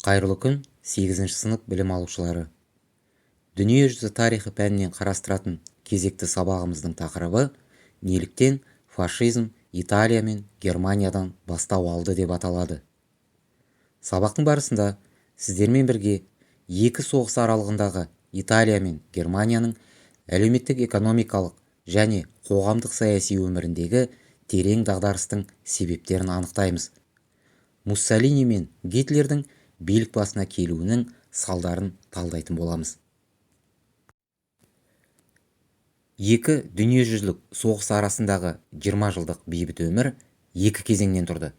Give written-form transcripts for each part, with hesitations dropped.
Қайырлы күн, 8-ші сынып білім алушылары. Дүниежүзі тарихы пәнінен қарастыратын кезекті сабағымыздың тақырыбы неліктен фашизм Италия мен Германиядан бастау алды деп аталады. Сабақтың барысында сіздермен бірге екі соғыс аралығындағы Италия мен Германияның әлеуметтік-экономикалық және қоғамдық саяси өміріндегі терең дағдарыстың себептерін анықтаймыз. Муссолини мен Гитлердің билік басына келуінің салдарын талдайтын боламыз. Екі дүниежүзілік соғыс арасындағы 20 жылдық бейбіт өмір екі кезеңнен тұрды.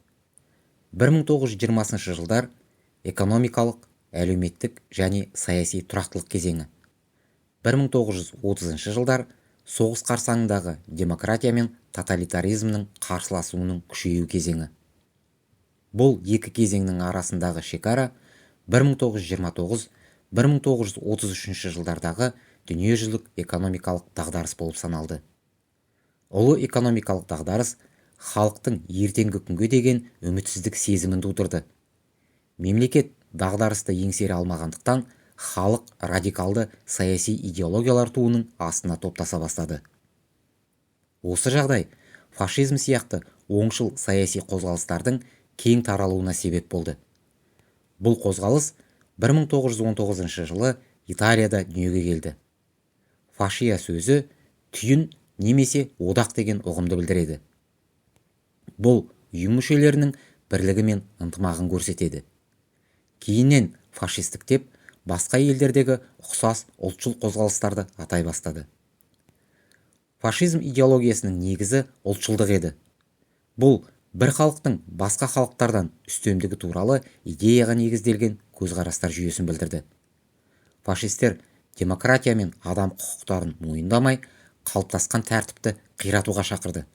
1920 жылдар экономикалық, әлеуметтік және саяси тұрақтылық кезеңі. 1930 жылдар соғыс қарсаңындағы демократия мен тоталитаризмнің қарсыласуының күшею кезеңі. Бұл екі кезеңнің арасындағы шекара 1929-1933 жылдардағы дүниежүзілік экономикалық дағдарыс болып саналды. Ұлы экономикалық дағдарыс халықтың ертеңгі күнге деген үмітсіздік сезімін тудырды. Мемлекет дағдарысты еңсере алмағандықтан халық радикалды саяси идеологиялар туының астына топтаса бастады. Осы жағдай фашизм сияқты оңшыл саяси қозғалыстардың кең таралуына себеп болды. Бұл қозғалыс 1919 жылы Италияда дүниеге келді. Фашия сөзі түйін немесе одақ деген ұғымды білдіреді. Бұл ұйым мүшелерінің бірлігі мен ынтымағын көрсетеді. Кейіннен фашистік деп басқа елдердегі ұқсас ұлтшыл қозғалыстарды атай бастады. Фашизм идеологиясының негізі ұлтшылдық еді. Бұл бір халықтың басқа халықтардан үстемдігі туралы идеяға негізделген көзқарастар жүйесін білдірді. Фашистер демократия мен адам құқықтарын мойындамай, қалыптасқан тәртіпті қиратуға шақырды.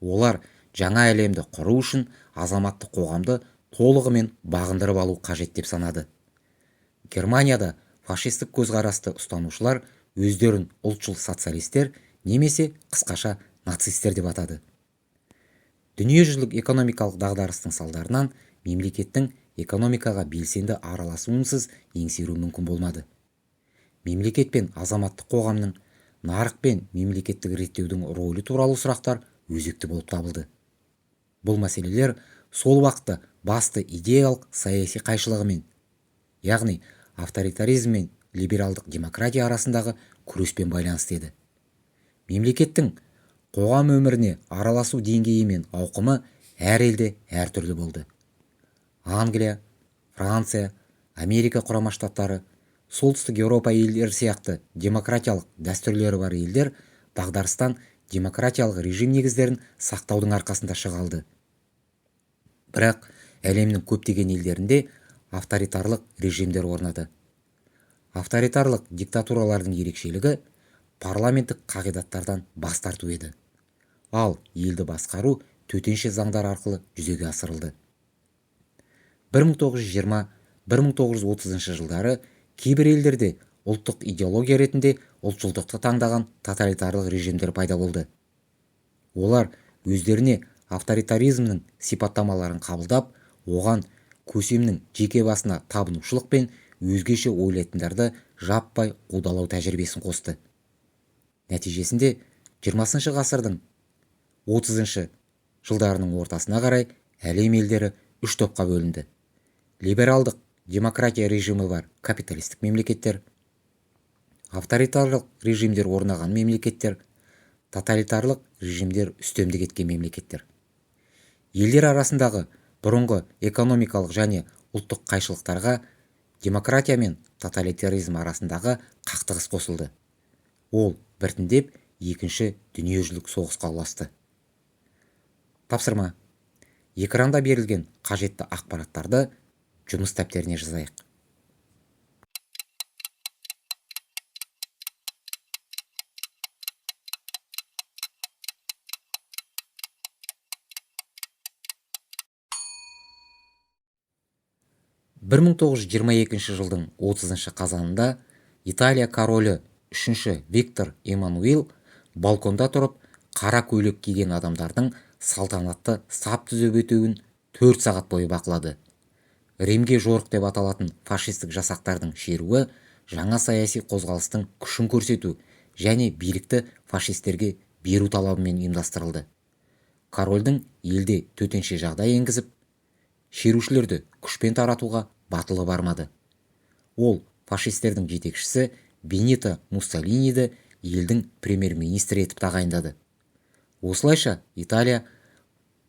Олар жаңа әлемді құру үшін азаматтық қоғамды толығымен бағындырып алу қажет деп санады. Германияда фашистік көзқарасты ұстанушылар өздерін ұлтшыл социалистер немесе қысқаша нацистер деп атады. Дүниежүзілік экономикалық дағдарыстың салдарынан мемлекеттің экономикаға белсенді араласуынсыз еңсеру мүмкін болмады. Мемлекет пен азаматтық қоғамның нарық пен мемлекеттік реттеудің рөлі туралы сұрақтар өзекті болып табылды. Бұл мәселелер сол уақытта басты идеялық саяси қайшылығымен, яғни авторитаризм мен либералдық демократия арасындағы күреспен байланысты еді. Мемлекеттің қоғам өміріне араласу деңгейі мен ауқымы әр елде әртүрлі болды. Англия, Франция, Америка құрама штаттары, солтүстік Еуропа елдері сияқты демократиялық дәстүрлері бар елдер дағдарыстан демократиялық режим негіздерін сақтаудың арқасында шыға алды. Бірақ әлемнің көптеген елдерінде авторитарлық режимдер орнады. Авторитарлық диктатуралардың ерекшелігі парламенттік қағидаттардан бас тарту еді. Ал елді басқару төтенше заңдар арқылы жүзеге асырылды. 1920-1930 жылдары кейбір елдерде ұлттық идеология ретінде ұлтшылдықты таңдаған тоталитарлық режимдер пайда болды. Олар өздеріне авторитаризмнің сипаттамаларын қабылдап, оған көсемнің жеке басына табынушылық пен өзгеше ойлайтындарды жаппай қудалау тәжірибесін қосты. Нәтижесінде 20 ғасырдың 30 жылдарының ортасына қарай әлем елдері үш топқа бөлінді. Либералдық демократия режимі бар капиталистік мемлекеттер, авторитарлық режимдер орнаған мемлекеттер, тоталитарлық режимдер үстемдік еткен мемлекеттер. Елдер арасындағы бұрынғы экономикалық және ұлттық қайшылықтарға демократия мен тоталитаризм арасындағы қақтығыс қосылды. Ол біртіндеп екінші дүниежүзілік соғысқа ұласты. Тапсырма: экранда берілген қажетті ақпараттарды жұмыс дәптеріне жазайық. Бір 1922 жылдың 30 қазанында Италия королі 3 Виктор Эммануил балконда тұрып қара көйлек киген адамдардың салтанатты сап түзеп өтуін 4 сағат бойы бақылады. римге жорық деп аталатын фашистік жасақтардың шеруі жаңа саяси қозғалыстың күшін көрсету және билікті фашистерге беру талабымен ұйымдастырылды. Корольдің елде төтенше жағдай енгізіп, шерушілерді күшпен таратуға батылы бармады. Ол фашистердің жетекшісі Бенито Муссолиниді елдің премьер-министрі етіп тағайындады. Осылайша Италия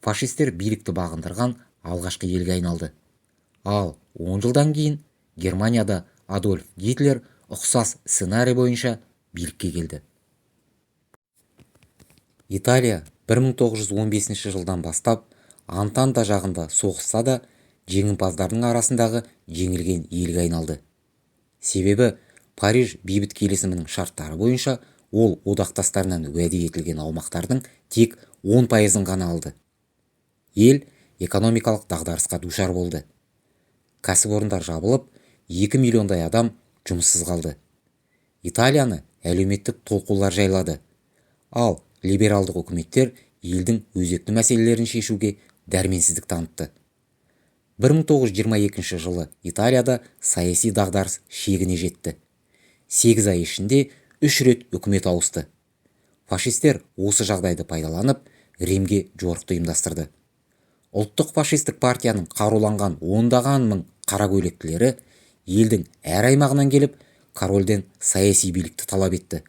фашистер билікті бағындырған алғашқы елге айналды. Ал 10 жылдан кейін Германияда Адольф Гитлер ұқсас сценарий бойынша билікке келді. Италия 1915 жылдан бастап Антанта жағында соғысса да, жеңімпаздардың арасындағы жеңілген елге айналды. Себебі Париж бейбіт келісімінің шарттары бойынша ол одақтастарынан уәде етілген аумақтардың тек 10% ғана алды. Ел экономикалық дағдарысқа душар болды. Кәсіпорындар жабылып, 2 миллиондай адам жұмыссыз қалды. Италияны әлеуметтік толқулар жайлады. Ал либералдық үкіметтер елдің өзекті мәселелерін шешуге дәрменсіздік танытты. 1922 жылы Италияда саяси дағдарыс шегіне жетті. 8 ай ішінде 3 рет үкімет ауысты. Фашистер осы жағдайды пайдаланып, Римге жорықты ұйымдастырды. Ұлттық фашистік партияның қаруланған ондаған мың қара көйлектілері елдің әр аймағынан келіп, корольден саяси билікті талап етті.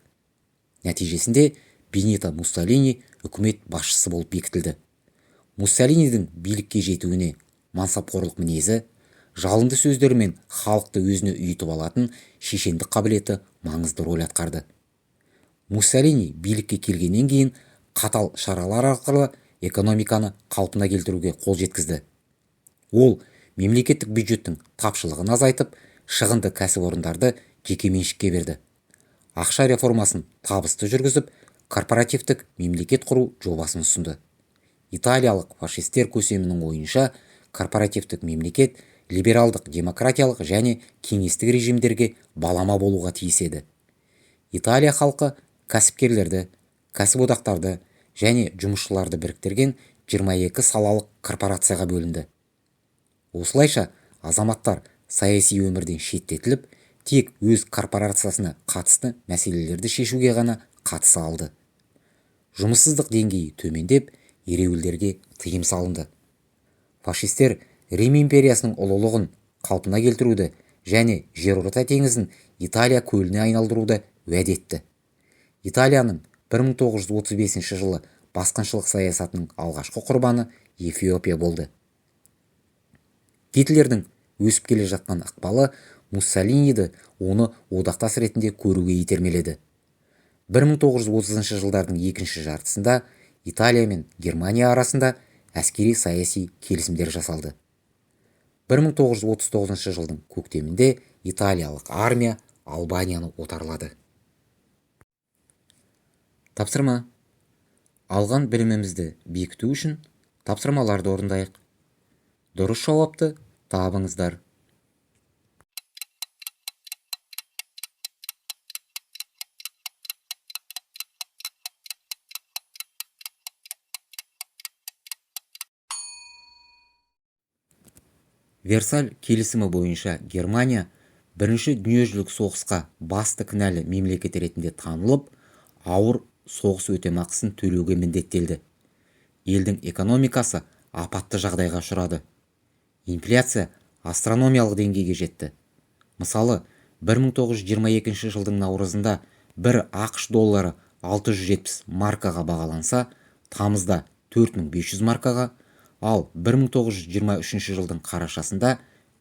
Нәтижесінде Бенито Муссолини үкімет басшысы болып бекітілді. Муссолинидің билікке жетуіне мансапқорлық мінезі, жалынды сөздерімен халықты өзіне үйітіп алатын шешендік қабілеті маңызды рөл атқарды. Муссолини билікке келгеннен кейін қатал шаралар арқылы экономиканы қалпына келтіруге қол жеткізді. Ол мемлекеттік бюджеттің тапшылығын азайтып, шығынды кәсіпорындарды жекеменшікке берді. Ақша реформасын табысты жүргізіп, корпоративтік мемлекет құру жобасын ұсынды. Италиялық фашистер көсемінің ойынша, корпоративтік мемлекет либералдық, демократиялық және кеңестік режимдерге балама болуға тиіс еді. Италия халқы кәсіпкерлерді, кәсіподақтарды және жұмысшыларды біріктірген 22 салалық корпорацияға бөлінді. Осылайша азаматтар саяси өмірден шеттетіліп, тек өз корпорациясына қатысты мәселелерді шешуге ғана қатыса алды. Жұмыссыздық деңгейі төмендеп, ереуілдерге тыйым салынды. Фашистер Рим империясының ұлылығын қалпына келтіруді және Жерорта теңізін Италия көліне айналдыруды уәде етті. Италияның 1935 жылы басқыншылық саясатының алғашқы құрбаны Эфиопия болды. Гитлердің өсіп келе жатқан ықпалы Муссолиниді оны одақтас ретінде көруге итермеледі. 1930 жылдардың екінші жартысында Италия мен Германия арасында әскери саяси келісімдер жасалды. 1939 жылдың көктемінде италиялық армия Албанияны отарлады. Тапсырма. Алған білімімізді бекіту үшін тапсырмаларды орындайық. Дұрыс жауапты табыңыздар. Версаль келісімі бойынша Германия бірінші дүниежүзілік соғысқа басты кінәлі мемлекет ретінде танылып, ауыр соғыс өтемақысын төлеуге міндеттелді. Елдің экономикасы апатты жағдайға ұшырады. Инфляция астрономиялық деңгейге жетті. Мысалы, 1922 жылдың наурызында бір ақш доллары 670 маркаға бағаланса, тамызда 4500 маркаға, ал 1923 жылдың қарашасында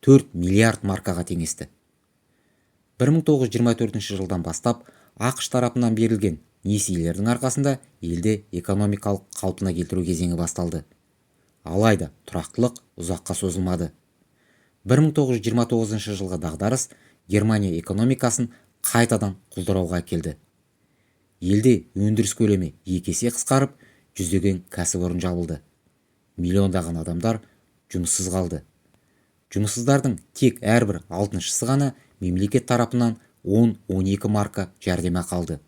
4 миллиард маркаға теңесті. 1924 жылдан бастап ақш тарапынан берілген несиелердің арқасында елде экономикалық қалпына келтіру кезеңі басталды. Алайда тұрақтылық ұзаққа созылмады. 1929 жылғы дағдарыс Германия экономикасын қайтадан құлдырауға әкелді. Елде өндіріс көлемі 2 есе қысқарып, жүздеген кәсіпорын жабылды. Миллиондаған адамдар жұмыссыз қалды. Жұмыссыздардың тек әрбір 6-шысы ғана мемлекет тарапынан 10-12 марка жәрдемақы алды.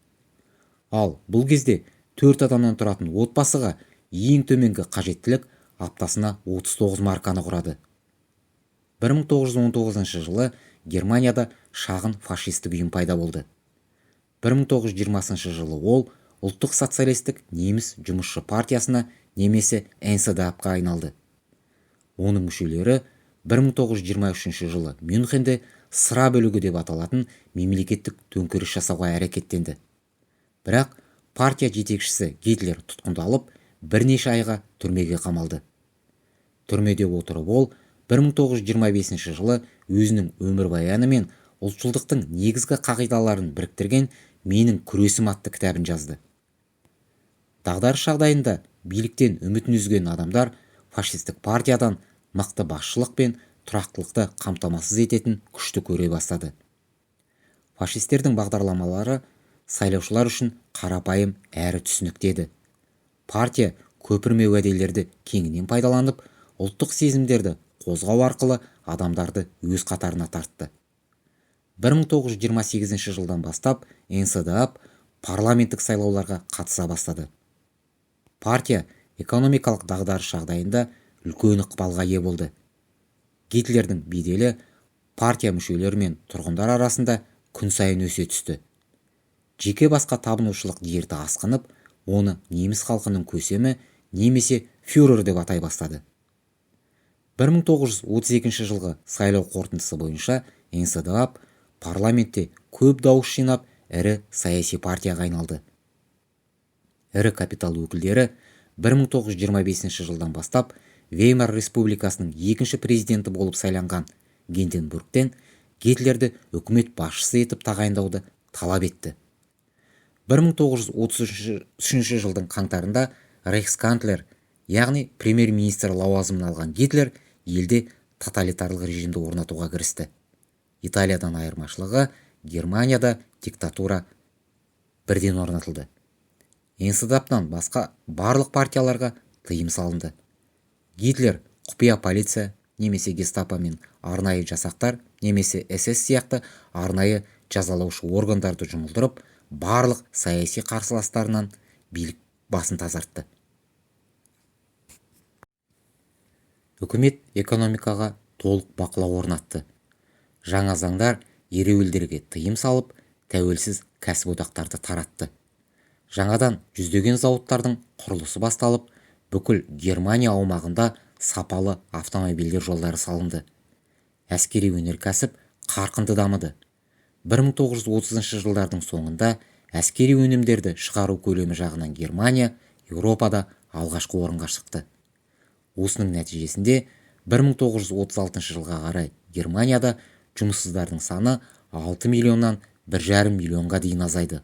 Ал бұл кезде 4 адамнан тұратын отбасыға ең төменгі қажеттілік аптасына 39 марканы құрады. 1919 жылы Германияда шағын фашистік ұйым пайда болды. 1920 жылы ол ұлттық социалистік неміс жұмысшы партиясына немесе НСДАП-қа айналды. Оның мүшелері 1923 жылы Мюнхенде сыра бөлігі деп аталатын мемлекеттік төңкеріс жасауға әрекеттенді. Бірақ партия жетекшісі Гитлер тұтқындалып, бірнеше айға түрмеге қамалды. Түрмеде отырып ол 1925 жылы өзінің өмірбаяны мен ұлтшылдықтың негізгі қағидаларын біріктірген «Менің күресім» атты кітабын жазды. Дағдарыс жағдайында биліктен үмітін үзген адамдар фашистік партиядан мықты басшылық пен тұрақтылықты қамтамасыз ететін күшті көре бастады. Фашистердің бағдарламалары сайлаушылар үшін қарапайым әрі түсінікті еді. Партия көпірме уәделерді кеңінен пайдаланып, ұлттық сезімдерді қозғау арқылы адамдарды өз қатарына тартты. 1928 жылдан бастап НСДАП парламенттік сайлауларға қатыса бастады. Партия экономикалық дағдарыс жағдайында үлкен ықпалға ие болды. Гитлердің беделі партия мүшелері мен тұрғындар арасында күн сайын өсе түсті. Жеке басқа табынушылық дерті асқынып, оны неміс халқының көсемі немесе фюрер деп атай бастады. 1932 жылғы сайлау қорытындысы бойынша НСДАП парламентте көп дауыс жинап, ірі саяси партияға айналды. Ірі капитал өкілдері 1925 жылдан бастап Веймар республикасының екінші президенті болып сайланған Гинденбургтен Гитлерді үкімет басшысы етіп тағайындауды талап етті. 1933 жылдың қаңтарында рейхсканцлер, яғни премьер-министр лауазымын алған Гитлер елде тоталитарлық режимді орнатуға кірісті. Италиядан айырмашылығы, Германияда диктатура бірден орнатылды. НСДАП-тан басқа барлық партияларға тыйым салынды. Гитлер құпия полиция немесе гестапо мен арнайы жасақтар немесе СС сияқты арнайы жазалаушы органдарды жұмылдырып, барлық саяси қарсыластарынан билік басын тазартты. Үкімет экономикаға толық бақылау орнатты. Жаңа заңдар ереуілдерге тыйым салып, тәуелсіз кәсіподақтарды таратты. Жаңадан жүздеген зауыттардың құрылысы басталып, бүкіл Германия аумағында сапалы автомобильдер жолдары салынды. Әскери өнеркәсіп қарқынды дамыды. 1930 жылдардың соңында әскери өнімдерді шығару көлемі жағынан Германия Еуропада алғашқы орынға шықты. Осының нәтижесінде 1936 жылға қарай Германияда жұмыссыздардың саны 6 миллионнан 1,5 миллионға дейін азайды.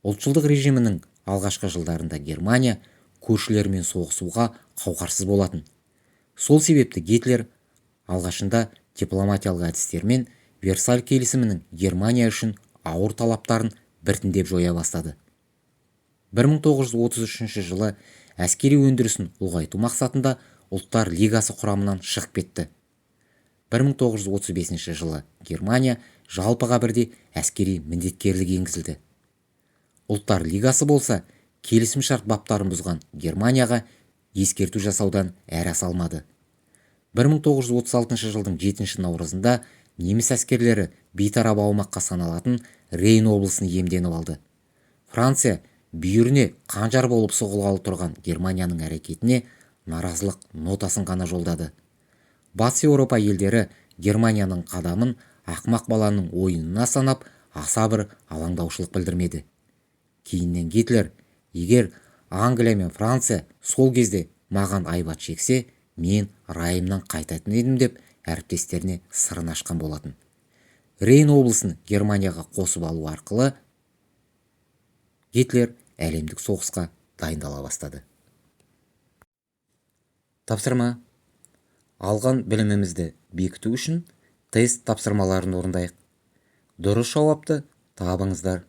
Ұлтшылдық режимінің алғашқы жылдарында Германия көршілермен соғысуға қауқарсыз болатын. Сол себепті Гитлер алғашында дипломатиялық әдістермен Версаль келісімінің Германия үшін ауыр талаптарын біртіндеп жоя бастады. 1933 жылы әскери өндірісін ұлғайту мақсатында Ұлттар лигасы құрамынан шығып кетті. 1935 жылы Германия жалпыға бірдей әскери міндеткерлік енгізілді. Ұлттар лигасы болса, келісімшарт баптарын бұзған Германияға ескерту жасаудан әрі салмады. 1936 жылдың 7 наурызында неміс әскерлері бейтарап аумаққа саналатын Рейн облысын иемденіп алды. Франция бүйіріне қанжар болып соғылғалы тұрған Германияның әрекетіне наразылық нотасын ғана жолдады. Батыс Еуропа елдері Германияның қадамын ақмақ баланың ойынына санап, аса бір алаңдаушылық білдірмеді. Кейіннен Гитлер, егер Англия мен Франция сол кезде маған айбат шексе, мен райымнан қайтатын едім деп әріптестеріне сырын ашқан болатын. Рейн облысын Германияға қосып алу арқылы Гитлер әлемдік соғысқа дайындала бастады. Тапсырма. Алған білімімізді бекіту үшін тест тапсырмаларын орындайық. Дұрыс жауапты табыңыздар.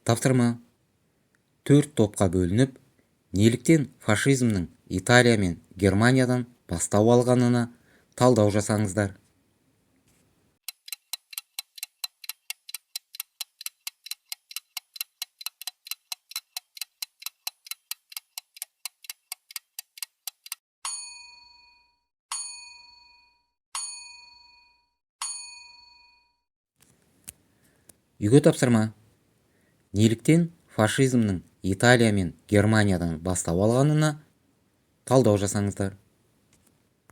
Тапсырма. 4 топқа бөлініп, неліктен фашизмнің Италия мен Германиядан бастау алғанына талдау жасаңыздар. үйге тапсырма. Неліктен фашизмнің Италия мен Германиядан бастау алғанына талдау жасаңыздар.